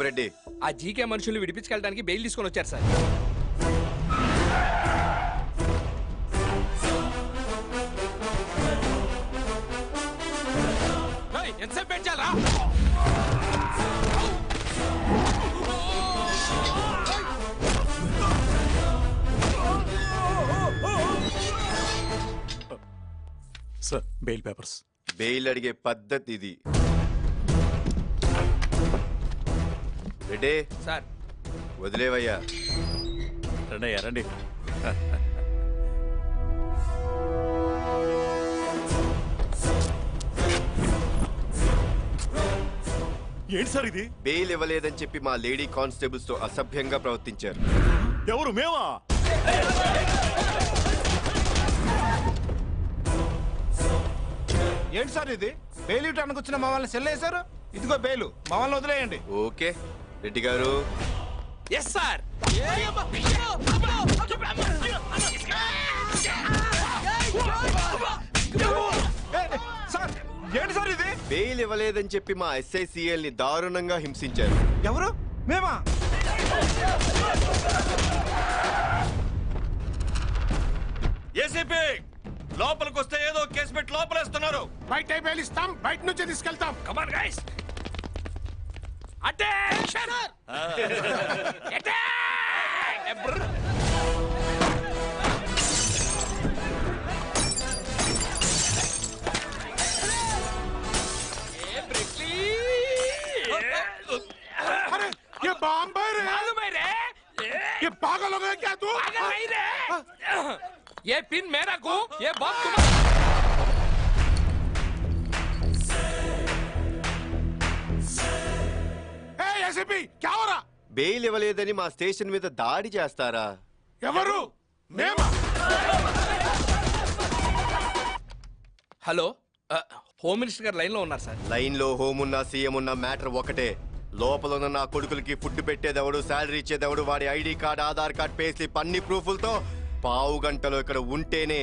రెడ్డి. ఆ జీకే మనుషుల్ని విడిపించుకెళ్ళడానికి బెయిల్ తీసుకొని వచ్చారు సార్. ఎంతసేపు పెంచాలా? Sir bail papers. బెయిల్ అడిగే పద్ధతి ఇది. రెడ్డి సార్ వదిలేవయ్యా. రండి అయ్యా రండి. ఏంటి సార్ ఇది? బెయిల్ ఇవ్వలేదని చెప్పి మా లేడీ కానిస్టేబుల్స్ తో అసభ్యంగా ప్రవర్తించారు. ఎవరు? మేమా? ఏంటి సార్ ఇది? బెయిల్ ఇవ్వడానికి వచ్చిన మమ్మల్ని సెల్లేశారు. ఇదిగో బెయిల్, మమ్మల్ని వదిలేయండి. Okay Reddy garu. Yes sir. Sir ఏంటి సార్ ఇది? బెయిల్ ఇవ్వలేదని చెప్పి మా SICL ని దారుణంగా హింసించారు. ఎవరు? మేమా? ఏసీపీ లోపలికి వస్తే ఏదో కేసు పెట్టి లోపలేస్తున్నారు. బయట బెయిల్ ఇస్తాం, బయట నుంచి తీసుకెళ్తాం. Come on guys, attention, attack. अरे ये बॉम्ब है रे। मालूम है रे? ये पागल हो गया क्या तू? पागल नहीं रे। ये पिन मेरा को, ये बॉम्ब तुम्हारा। ఏసీపీ क्या हो रहा? బెయిల్ ఇవ్వలేదని మా స్టేషన్ మీద దాడి చేస్తారా? ఎవరు? మేమా? హలో, హోమ్ మినిస్టర్ గారు లైన్ లో ఉన్నారు సార్. లైన్ లో హోమ్ ఉన్నా సీఎం ఉన్నా మ్యాటర్ ఒకటే. లోపల ఉన్న నా కొడుకులకి ఫుడ్ పెట్టేదెవడు, శాలరీ ఇచ్చేదెవడు, వాడి ID card, Aadhaar card, pay slip అన్ని ప్రూఫ్లతో పావు గంటలో ఇక్కడ ఉంటేనే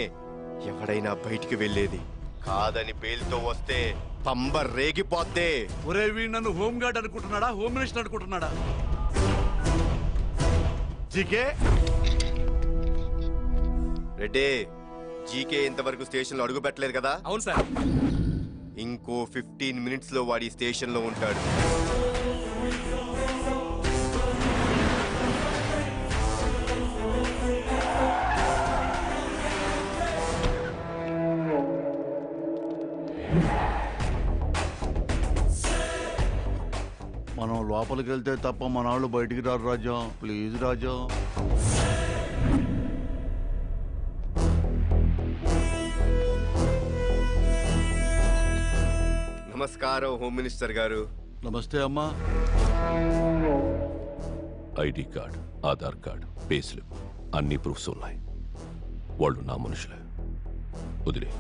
ఎవడైనా బయటికి వెళ్ళేది. కాదని బెయిల్తో వస్తే పంబ రేగిపోద్దే. ఒరే వీడు నన్ను హోమ్ గార్డ్ అనుకుంటున్నాడా, హోమ్ మినిస్టర్ అనుకుంటున్నాడా? జీకే రెడ్డి, జీకే ఇంతవరకు స్టేషన్ లో అడుగు పెట్టలేదు కదా? అవును సార్. ఇంకో 15 మినిట్స్ లో వాడి స్టేషన్ లో ఉంటాడు. మనం లోపలికి వెళ్తే తప్ప మన వాళ్ళు బయటికి రారు రాజా. ప్లీజ్ రాజా. నమస్కారం హోమ్ మినిస్టర్ గారు. నమస్తే అమ్మా. ID card, Aadhaar card, pay slip అన్ని ప్రూఫ్స్ ఉన్నాయి. వాళ్ళు నా మనుషులే. వదిలే.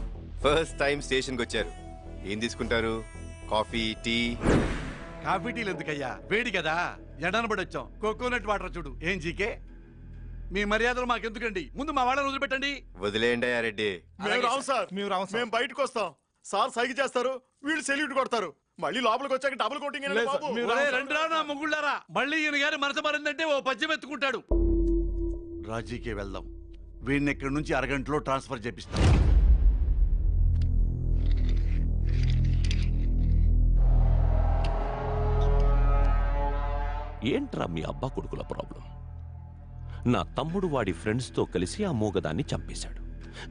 ఫస్ట్ టైం స్టేషన్కి వచ్చారు. ఏం తీసుకుంటారు? Coffee, tea? కాఫీ టీలు ఎందుకయ్యా, వేడి కదా. ఎండనబడి వచ్చాం. కోకోనట్ వాటర్ చూడు. ఏం జీకే, మీ మర్యాదలు మాకెందుకండి, ముందు మా వాళ్ళని వదిలిపెట్టండి. వదిలేయండి రెడ్డి. మేము రావు సార్. మేము బయటకు వస్తాం. సార్ సైకి చేస్తారు, వీళ్ళు సెల్యూట్ కొడతారు. మళ్ళీ లోపలికి వచ్చాక డబుల్ కోటింగ్. రండిరా నా ముగ్గుళ్ళారా, మళ్ళీ ఈయన గారి మనసు మారిందంటే ఓ పద్యం ఎత్తుకుంటాడు. రాజీకే వెళ్దాం. వీడిని ఇక్కడి నుంచి అరగంటలో ట్రాన్స్ఫర్ చేపిస్తాం. ఏంట్రా మీ అబ్బా కొడుకుల ప్రాబ్లం? నా తమ్ముడు వాడి ఫ్రెండ్స్తో కలిసి ఆ మూగదాన్ని చంపేశాడు.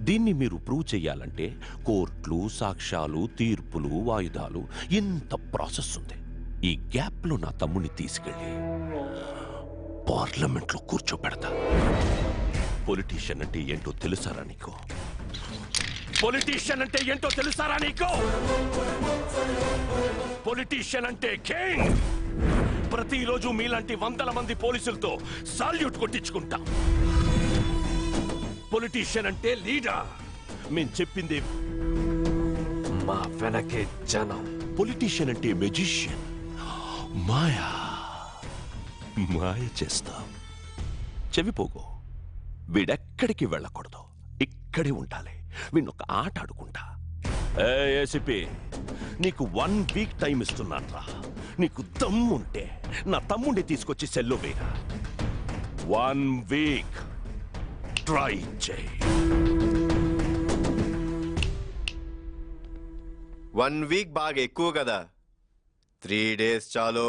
దీన్ని మీరు ప్రూవ్ చెయ్యాలంటే కోర్టులు, సాక్ష్యాలు, తీర్పులు, వాయిదాలు, ఇంత ప్రాసెస్ ఉంది. ఈ గ్యాప్లో నా తమ్ముడిని తీసుకెళ్ళి పార్లమెంట్లో కూర్చోబెడతా. పొలిటీషియన్ అంటే ఏంటో తెలుసారా నీకు? పొలిటీషియన్ అంటే ఏంటో తెలుసారా నీకు? పొలిటీషియన్ అంటే కింగ్. ప్రతిరోజు మీలాంటి వందల మంది పోలీసులతో సాల్యూట్ కొట్టించుకుంటా. పొలిటీషియన్ అంటే లీడర్. మేం చెప్పింది మా వెనకే జనం. పొలిటీషియన్ అంటే మెజిషియన్. మాయా మాయ చేస్తా. చెవిపోగో. వీడెక్కడికి వెళ్ళకూడదు, ఇక్కడే ఉండాలి. వీణొక ఆట ఆడుకుంటా. ఏసీపీ, నీకు 1 వీక్ టైం ఇస్తున్నాన్రా. నీకు దమ్ముంటే నా తమ్ముడిని తీసుకొచ్చి సెల్లో వేరా. 1 వీక్ ట్రై చేయి. 1 వీక్ బాగా ఎక్కువ కదా, 3 డేస్ చాలు.